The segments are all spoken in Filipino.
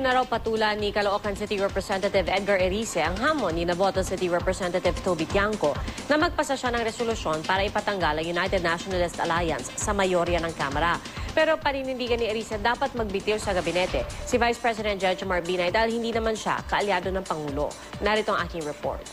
na raw patulan ni Caloocan City Representative Edgar Erice ang hamon ni Navotas City Representative Toby Tiangco na magpasa siya ng resolusyon para ipatanggal ang United Nationalist Alliance sa mayorya ng Kamara. Pero paninindigan ni Erice dapat magbitiw sa gabinete si Vice President Jejomar Binay dahil hindi naman siya kaalyado ng Pangulo. Narito ang aking report.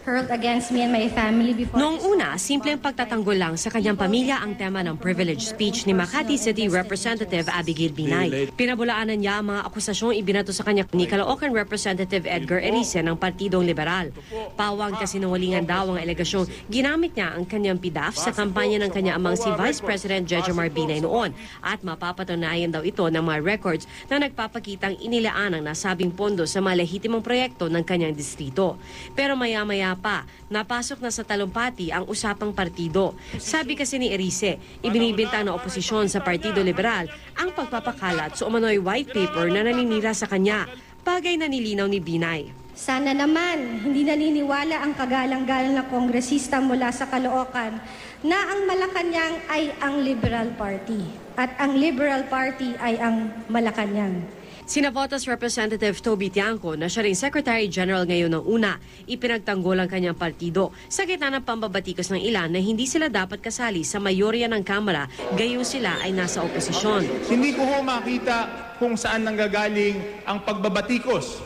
Against me and my family before. Noong una, simpleng pagtatanggol lang sa kanyang pamilya ang tema ng privilege speech ni Makati City Representative Abigail Binay. Pinabulaanan niya ang mga akusasyong ibinato sa kanya ni Caloocan Representative Edgar Erice ng Partidong Liberal. Pawang kasinungalingan daw ang alegasyong ginamit niya ang kanyang PDAF sa kampanya ng kanya amang si Vice President Jejomar Binay noon at mapapatunayan daw ito ng mga records na nagpapakitang inilaan ang nasabing pondo sa mga lehitimong proyekto ng kanyang distrito. Pero maya-maya pa, napasok na sa talumpati ang usapang partido. Sabi kasi ni Erice, ibinibintang ng oposisyon sa Partido Liberal ang pagpapakalat sa umano'y white paper na naninira sa kanya, bagay na nilinaw ni Binay. Sana naman hindi naniniwala ang kagalang-galang na kongresista mula sa Caloocan na ang Malacanang ay ang Liberal Party at ang Liberal Party ay ang Malacanang. Si Navotas Representative Toby Tiangco na siya rin Secretary General ngayon ng una, ipinagtanggol ang kanyang partido sa gitna ng pambabatikos ng ilan na hindi sila dapat kasali sa mayorya ng Kamara gayon sila ay nasa oposisyon. Hindi ko makita kung saan nanggagaling ang pagbabatikos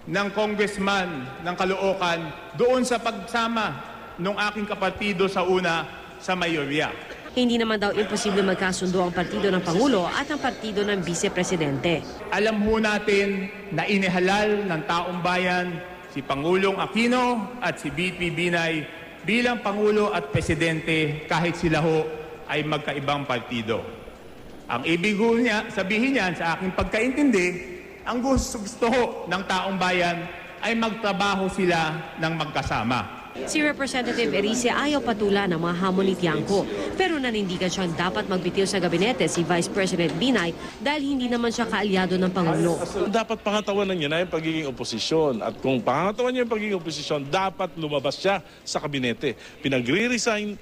ng congressman ng Caloocan doon sa pagsama ng aking kapartido sa una sa mayorya. Hindi naman daw imposible magkasundo ang partido ng Pangulo at ang partido ng Vice Presidente. Alam ho natin na inihalal ng taong bayan si Pangulong Aquino at si VP Binay bilang Pangulo at Presidente kahit sila ho ay magkaibang partido. Ang ibig ho niya, sabihin niyan sa aking pagkaintindi, ang gusto ho ng taong bayan ay magtrabaho sila ng magkasama. Si Representative Erice ayaw patulan ng mga hamon ni Tiangco pero nanindigan siyang dapat magbitiw sa gabinete si Vice President Binay dahil hindi naman siya kaalyado ng Pangulo. Dapat pangatawanan niya na yung pagiging oposisyon at kung pangatawan niya yung pagiging oposisyon, dapat lumabas siya sa kabinete. Pinagre-resign.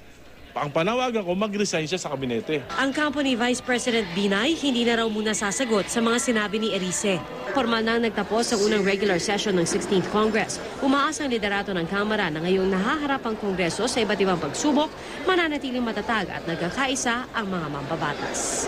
Ang panawagan ko, mag-resign siya sa kabinete. Ang kampo ni Vice President Binay hindi na raw muna sasagot sa mga sinabi ni Erice. Formal nang nagtapos ang unang regular session ng 16th Congress. Umaasa ang liderato ng Kamara na ngayong nahaharap ang Kongreso sa iba't ibang pagsubok, mananatiling matatag at nagkakaisa ang mga mambabatas.